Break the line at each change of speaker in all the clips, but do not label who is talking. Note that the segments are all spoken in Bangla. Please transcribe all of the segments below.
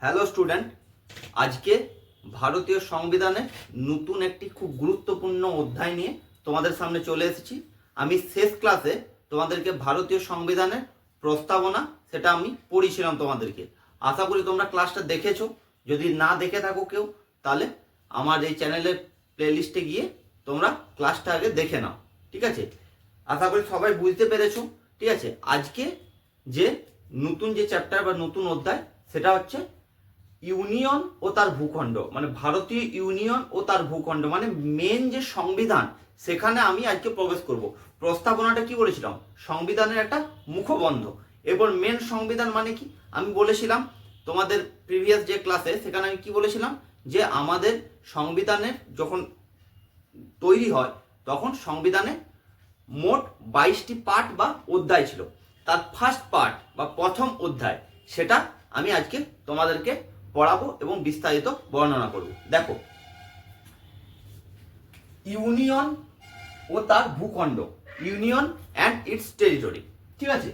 হ্যালো স্টুডেন্ট, আজকে ভারতীয় সংবিধানে নতুন একটি খুব গুরুত্বপূর্ণ অধ্যায় নিয়ে তোমাদের সামনে চলে এসেছি। আমি শেষ ক্লাসে তোমাদেরকে ভারতীয় সংবিধানের প্রস্তাবনা সেটা আমি পড়িয়েছিলাম তোমাদেরকে। আশা করি তোমরা ক্লাসটা দেখেছো। যদি না দেখে থাকো কেউ, তাহলে আমার এই চ্যানেলের প্লেলিস্টে গিয়ে তোমরা ক্লাসটা আগে দেখে নাও, ঠিক আছে? আশা করি সবাই বুঝতে পেরেছো, ঠিক আছে? আজকে যে নতুন যে চ্যাপ্টার বা নতুন অধ্যায় সেটা হচ্ছে ইউনিয়ন ও তার ভূখণ্ড, মানে ভারতীয় ইউনিয়ন ও তার ভূখণ্ড, মানে মেন যে সংবিধান সেখানে আমি আজকে প্রবেশ করব। প্রস্তাবনাটা কি বলেছিলাম? সংবিধানের একটা মুখবন্ধ। এরপর মেন সংবিধান মানে কি আমি বলেছিলাম তোমাদের প্রিভিয়াস যে ক্লাসে, সেখানে আমি কি বলেছিলাম যে আমাদের সংবিধানের যখন তৈরি হয় তখন সংবিধানে মোট 22টি পার্ট বা অধ্যায় ছিল। তার ফার্স্ট পার্ট বা প্রথম অধ্যায় সেটা আমি আজকে তোমাদেরকে পড়াবো এবং বিস্তারিত বর্ণনা করব। দেখো, ইউনিয়ন ও তার ভূখণ্ড, ইউনিয়ন অ্যান্ড ইটস টেরিটরি, ঠিক আছে?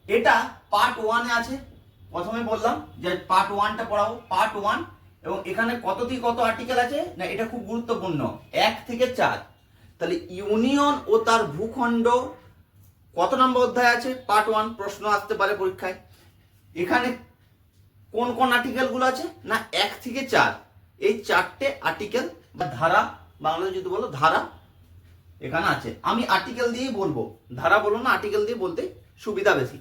এটা পার্ট ওয়ানে আছে। প্রথমে বললাম যে পার্ট ওয়ানটা পড়াবো, পার্ট ওয়ান। এবং এখানে কত থেকে কত আর্টিকেল আছে না, এটা খুব গুরুত্বপূর্ণ, 1 থেকে 4। তাহলে ইউনিয়ন ও তার ভূখণ্ড কত নম্বর অধ্যায় আছে? Part one. প্রশ্ন আসতে পারে পরীক্ষায়। এখানে কোন কোন আর্টিকেলগুলো আছে না, 1 থেকে 4, এই 4টে আর্টিকেল বা ধারা, বাংলায় যদি বলো ধারা এখানে আছে। আমি আর্টিকেল দিয়েই বলবো, ধারা বলবো না, আর্টিকেল দিয়ে বলতে সুবিধা বেশি।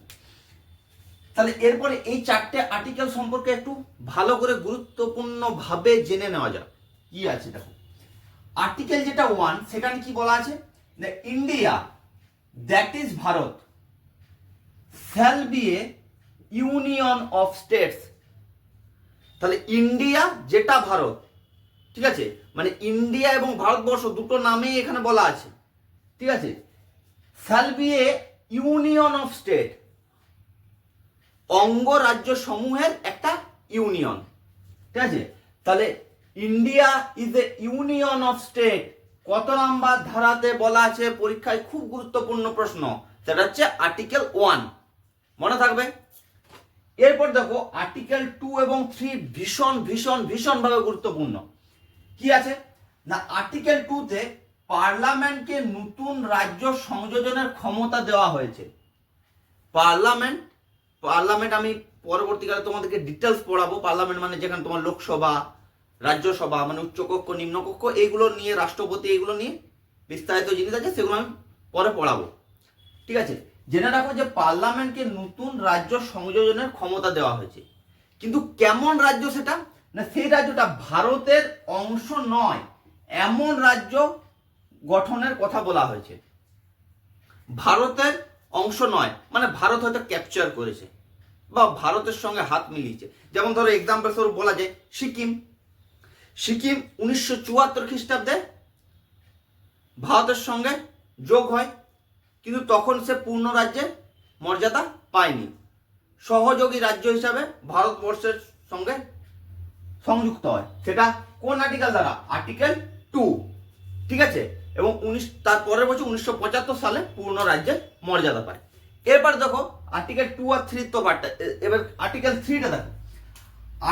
তাহলে এরপরে এই 4টে আর্টিকেল সম্পর্কে একটু ভালো করে গুরুত্বপূর্ণ ভাবে জেনে নেওয়া যাক কি আছে। দেখো, আর্টিকেল যেটা 1 সেখানে কি বলা আছে? India that is Bharat shall B A union of states. তাহলে ইন্ডিয়া যেটা ভারত, ঠিক আছে, মানে ইন্ডিয়া এবং ভারতবর্ষ দুটো নামেই এখানে বলা আছে, ঠিক আছে? Shall B A union of state, অঙ্গরাজ্য সমূহের একটা ইউনিয়ন, ঠিক আছে? তাহলে India is a union of state কত নাম্বার ধারাতে বলা আছে? পরীক্ষায় খুব গুরুত্বপূর্ণ প্রশ্ন, সেটা হচ্ছে আর্টিকেল 1, মনে থাকবে। এরপর দেখো আর্টিকেল 2 এবং 3 ভীষণ ভীষণ ভীষণ ভাবে গুরুত্বপূর্ণ। কি আছে না, আর্টিকেল 2 তে পার্লামেন্টকে নতুন রাজ্য সংযোজনের ক্ষমতা দেওয়া হয়েছে। পার্লামেন্ট আমি পরবর্তীকালে তোমাদেরকে ডিটেলস পড়াবো। পার্লামেন্ট মানে যেখানে তোমার লোকসভা, রাজ্যসভা, মানে উচ্চকক্ষ নিম্নকক্ষ, এইগুলো নিয়ে, রাষ্ট্রপতি, এইগুলো নিয়ে বিস্তারিত জিনিস আছে, সেগুলো আমি পরে পড়াবো, ঠিক আছে? জেনে রাখো যে পার্লামেন্টকে নতুন রাজ্য সংযোজনের ক্ষমতা দেওয়া হয়েছে। কিন্তু কেমন রাজ্য সেটা না, সেই রাজ্যটা ভারতের অংশ নয় এমন রাজ্য গঠনের কথা বলা হয়েছে। ভারতের অংশ নয় মানে ভারত হয়তো ক্যাপচার করেছে বা ভারতের সঙ্গে হাত মিলিয়েছে। যেমন ধরো এক্সাম্পল স্বরূপ বলা যায় সিকিম। 1974 খ্রিস্টাব্দে ভারতের সঙ্গে যোগ হয়, কিন্তু তখন সে পূর্ণ রাজ্যের মর্যাদা পায়নি। সহযোগী রাজ্য হিসাবে ভারতবর্ষের সঙ্গে সংযুক্ত হয়। সেটা কোন আর্টিকেল দ্বারা? আর্টিকেল 2, ঠিক আছে? এবং তারপরের বছর 1975 সালে পূর্ণ রাজ্যের মর্যাদা পায়। এরপর দেখো আর্টিকেল 2 আর 3 তো পার্টটা, এবার আর্টিকেল 3টা দেখো।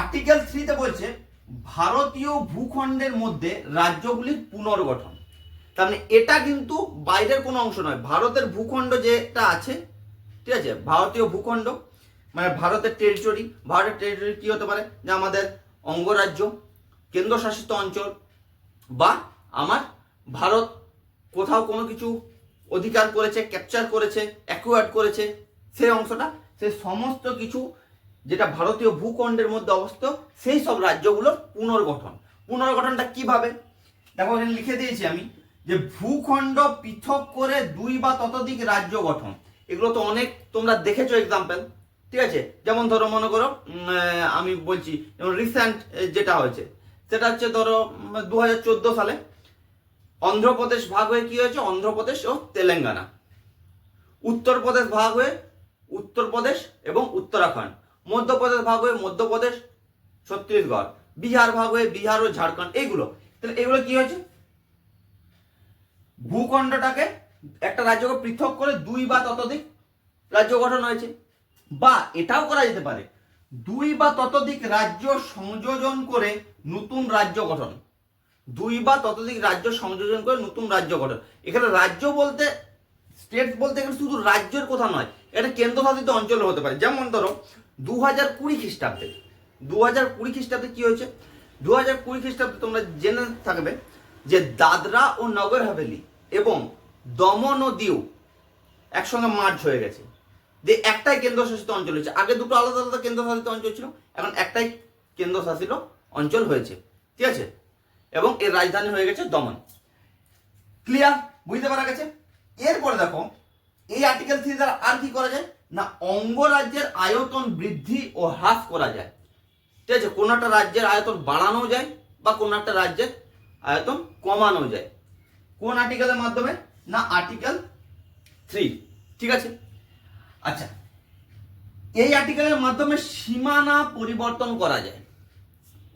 আর্টিকেল 3তে বলছে ভারতীয় ভূখণ্ডের মধ্যে রাজ্যগুলির পুনর্গঠন। তার মানে এটা কিন্তু বাইরের কোনো অংশ নয়, ভারতের ভূখণ্ড যেটা আছে, ঠিক আছে? ভারতীয় ভূখণ্ড মানে ভারতের টেরিটরি। ভারতের টেরিটরি কি হতে পারে? যে আমাদের অঙ্গরাজ্য, কেন্দ্রশাসিত অঞ্চল, বা আমার ভারত কোথাও কোনো কিছু অধিকার করেছে, ক্যাপচার করেছে, অ্যাকুয়ার্ড করেছে, সেই অংশটা, সেই সমস্ত কিছু যেটা ভারতীয় ভূখণ্ডের মধ্যে অবস্থিত, সেই সব রাজ্যগুলোর পুনর্গঠন। পুনর্গঠনটা কিভাবে? দেখো এখানে লিখে দিয়েছি আমি যে ভূখণ্ড পৃথক করে 2 বা ততোধিক রাজ্য গঠন। এগুলো তো অনেক তোমরা দেখেছো এক্সাম্পল, ঠিক আছে? যেমন ধরো মনে করো আমি বলছি, যেমন রিসেন্ট যেটা হয়েছে সেটা হচ্ছে ধরো 2014 সালে অন্ধ্রপ্রদেশ ভাগ হয়ে কি হয়েছে? অন্ধ্রপ্রদেশ ও তেলেঙ্গানা। উত্তরপ্রদেশ ভাগ হয়ে উত্তরপ্রদেশ এবং উত্তরাখণ্ড। মধ্যপ্রদেশ ভাগ হয়ে মধ্যপ্রদেশ, ছত্তিশগড়। বিহার ভাগ হয়ে বিহার ও ঝাড়খণ্ড। এইগুলো, তাহলে এগুলো কি হয়েছে? ভূখণ্ডটাকে একটা রাজ্যকে পৃথক করে 2 বা ততোধিক রাজ্য গঠন হয়েছে। বা এটাও করা যেতে পারে, দুই বা ততোধিক রাজ্য সংযোজন করে নতুন রাজ্য গঠন। দুই বা ততোধিক রাজ্য সংযোজন করে নতুন রাজ্য গঠন। এখানে রাজ্য বলতে, স্টেট বলতে এখানে শুধু রাজ্যের কথা নয়, এটা কেন্দ্রশাসিত অঞ্চল হতে পারে। যেমন ধরো 2020 খ্রিস্টাব্দে, 2020 খ্রিস্টাব্দে কি হয়েছে? 2020 খ্রিস্টাব্দে তোমরা জেনে থাকবে যে দাদরা ও নগর হাভেলি এবং দমন ও দিউ একসঙ্গে মার্জ হয়ে গেছে, যে একটাই কেন্দ্রশাসিত অঞ্চল হয়েছে। আগে দুটো আলাদা আলাদা কেন্দ্রশাসিত অঞ্চল ছিল, এখন একটাই কেন্দ্রশাসিত অঞ্চল হয়েছে, ঠিক আছে? এবং এর রাজধানী হয়ে গেছে দমন। ক্লিয়ার? বুঝতে পারা গেছে? এরপরে দেখো এই আর্টিকেল 3 দ্বারা আর কি করা যায় না, অঙ্গরাজ্যের আয়তন বৃদ্ধি ও হ্রাস করা যায়, ঠিক আছে? কোন একটা রাজ্যের আয়তন বাড়ানো যায় বা কোন একটা রাজ্যের আয়তন কমানো যায়। কোন আর্টিকেলের মাধ্যমে না, আর্টিকেল 3, ঠিক আছে? আচ্ছা, এই আর্টিকেলের মাধ্যমে সীমানা পরিবর্তন করা যায়।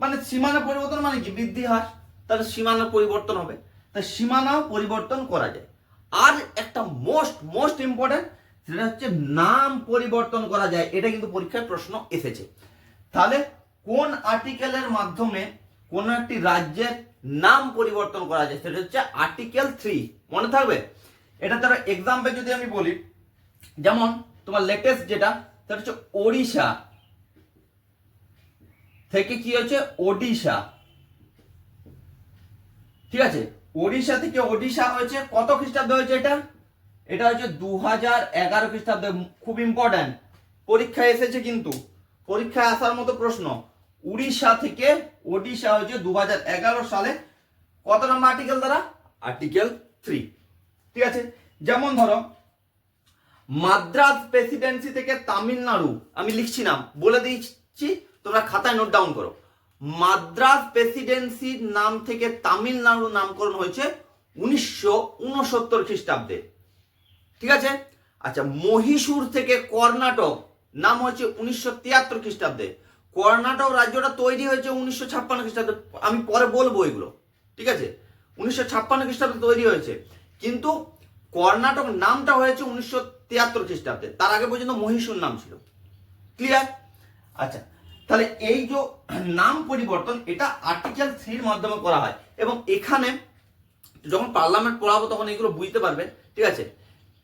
মানে সীমানা পরিবর্তন মানে কি, বৃদ্ধি হ্রাস, তাহলে সীমানা পরিবর্তন হবে, তাই সীমানাও পরিবর্তন করা যায়। আর একটা মোস্ট ইম্পর্টেন্ট, সেটা হচ্ছে নাম পরিবর্তন করা যায়। এটা কিন্তু পরীক্ষায় প্রশ্ন এসেছে। তাহলে কোন আর্টিকেলের মাধ্যমে কোন একটি রাজ্যের নাম পরিবর্তন করা যায়, সেটা হচ্ছে আর্টিকেল 3। মনে থাকবে? এটা তার এক্সাম্পল যদি আমি বলি, যেমন তোমার লেটেস্ট যেটা, সেটা হচ্ছে ওড়িশা থেকে কি হচ্ছে ওডিশা, ঠিক আছে? ওড়িশা থেকে ওডিশা হয়েছে কত খ্রিস্টাব্দে হয়েছে? এটা হচ্ছে 2011 খ্রিস্টাব্দে। খুব ইম্পর্টেন্ট, পরীক্ষায় এসেছে কিন্তু, পরীক্ষায় আসার মতো প্রশ্ন। উড়িষ্যা থেকে ওডিশা হয়েছে 2011 সালে। কত নম্বর আর্টিকেল দ্বারা? আর্টিকেল 3, ঠিক আছে? যেমন ধরো মাদ্রাজ প্রেসিডেন্সি থেকে তামিলনাড়ু, আমি লিখছি না, বলে দিচ্ছি, তোমরা খাতায় নোট ডাউন করো। মাদ্রাজ প্রেসিডেন্সির নাম থেকে তামিলনাড়ু নামকরণ হয়েছে 1969 খ্রিস্টাব্দে, ঠিক আছে? আচ্ছা, মহীশূর থেকে কর্ণাটক নাম হয়েছে 1973 খ্রিস্টাব্দে। কর্ণাটক রাজ্যটা তৈরি হয়েছে 1956 খ্রিস্টাব্দে। আমি পরে বলবো এগুলো, ঠিক আছে? 1956 খ্রিস্টাব্দে তৈরি হয়েছে, কিন্তু কর্ণাটক নামটা হয়েছে 1973 খ্রিস্টাব্দে। তার আগে পর্যন্ত মহীশূর নাম ছিল। ক্লিয়ার? আচ্ছা, তাহলে এই যে নাম পরিবর্তন, এটা আর্টিকেল 3 মাধ্যমে করা হয়। এবং এখানে যখন পার্লামেন্ট পড়াবো তখন এগুলো বুঝতে পারবে, ঠিক আছে?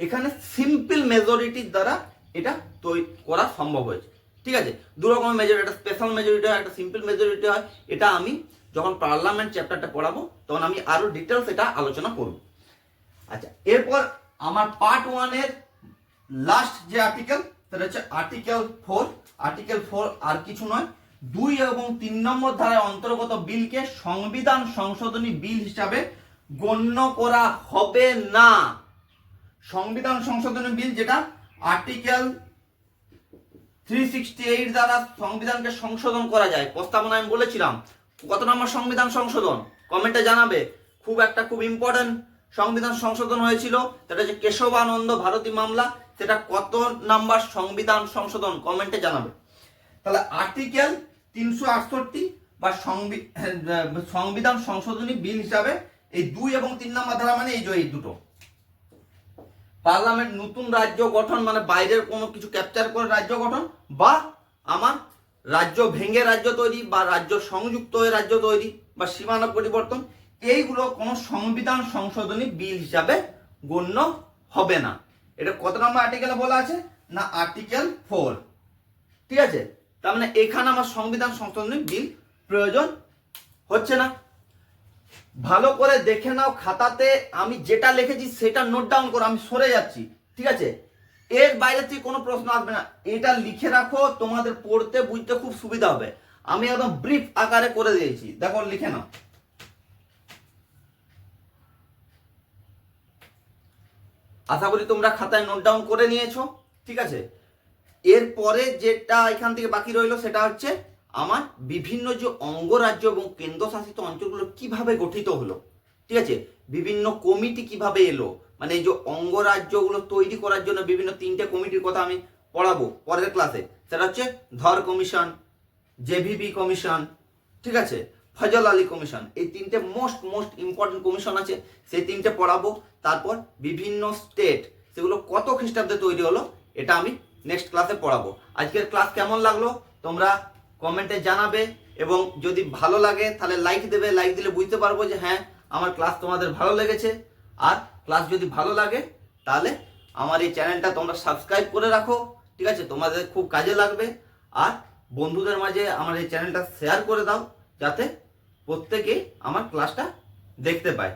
এখানে সিম্পল মেজরিটির দ্বারা এটা তৈরি করা সম্ভব হয়েছে, ঠিক আছে? দু রকমের মেজরিটি, একটা স্পেশাল মেজরিটি হয়, একটা সিম্পল মেজরিটি হয়। এটা আমি যখন পার্লামেন্ট চ্যাপ্টারটা পড়াবো তখন আমি আরো ডিটেলস এটা আলোচনা করব। আচ্ছা, এরপর আমার পার্ট 1 এর লাস্ট যে আর্টিকেল, সেটা হচ্ছে আর্টিকেল 4। আর্টিকেল 4 আর কিছু নয়, 2 এবং 3 নম্বর ধারার অন্তর্গত বিলকে সংবিধান সংশোধনী বিল হিসাবে গণ্য করা হবে না। সংবিধান সংশোধনী বিল, যেটা আর্টিকেল 368 দ্বারা সংবিধানকে সংশোধন করা যায়। প্রস্তাবনা আমি বলেছিলাম, কত নম্বর সংবিধান সংশোধন কমেন্টে জানাবে। খুব ইম্পর্টেন্ট সংবিধান সংশোধন হয়েছিল, সেটা হচ্ছে কেশবানন্দ ভারতী মামলা। সেটা কত নাম্বার সংবিধান সংশোধন কমেন্টে জানাবে। তাহলে আর্টিকেল 368 বা সংবিধান সংশোধনী বিল হিসাবে এই 2 এবং 3 নম্বর ধারা, মানে এই দুটো। পার্লামেন্ট নতুন রাজ্য গঠন, মানে বাইরের কোনো কিছু ক্যাপচার করে রাজ্য গঠন, বা আমার রাজ্য ভেঙে রাজ্য তৈরি, বা রাজ্য সংযুক্ত হয়ে রাজ্য তৈরি, বা সীমানা পরিবর্তন, এইগুলো কোনো সংবিধান সংশোধনী বিল হিসাবে গণ্য হবে না। এটা কত নম্বর আর্টিকেলে বলা আছে না, আর্টিকেল 4, ঠিক আছে? তার মানে এখানে আমার সংবিধান সংশোধনী বিল প্রয়োজন হচ্ছে না। ভালো করে দেখে নাও খাতাতে, আমি যেটা লিখেছি সেটা নোট ডাউন করো। আমি সরে যাচ্ছি, ঠিক আছে? এর বাইরে থেকে কোনো প্রশ্ন আসবে না। এটা লিখে রাখো, তোমাদের পড়তে বুঝতে খুব সুবিধা হবে। আমি একদম ব্রিফ আকারে করে দিয়েছি, দেখো লিখে নাও। আশা করি তোমরা খাতায় নোট ডাউন করে নিয়েছো, ঠিক আছে? এরপরে যেটা এখান থেকে বাকি রইলো, সেটা হচ্ছে আমার বিভিন্ন যে অঙ্গরাজ্য এবং কেন্দ্রশাসিত অঞ্চলগুলো কিভাবে গঠিত হলো, ঠিক আছে? বিভিন্ন কমিটি কিভাবে এলো, মানে এই যে অঙ্গরাজ্যগুলো তৈরি করার জন্য বিভিন্ন 3টে কমিটির কথা আমি পড়াবো পরের ক্লাসে। সেটা হচ্ছে ধর কমিশন, জেভিবি কমিশন, ঠিক আছে, ফজল আলী কমিশন। এই 3টে মোস্ট ইম্পর্টেন্ট কমিশন আছে, সেই 3টে পড়াবো। তারপর বিভিন্ন স্টেট, সেগুলো কত খ্রিস্টাব্দে তৈরি হলো, এটা আমি নেক্সট ক্লাসে পড়াবো। আজকের ক্লাস কেমন লাগলো তোমরা কমেন্টে জানাবে, এবং যদি ভালো লাগে তাহলে লাইক দেবে। লাইক দিলে বুঝতে পারবো যে হ্যাঁ আমার ক্লাস তোমাদের ভালো লেগেছে। আর ক্লাস যদি ভালো লাগে তাহলে আমার এই চ্যানেলটা তোমরা সাবস্ক্রাইব করে রাখো, ঠিক আছে? তোমাদের খুব কাজে লাগবে। আর বন্ধুদের মাঝে আমার এই চ্যানেলটা শেয়ার করে দাও, যাতে প্রত্যেকে আমার ক্লাসটা দেখতে পায়।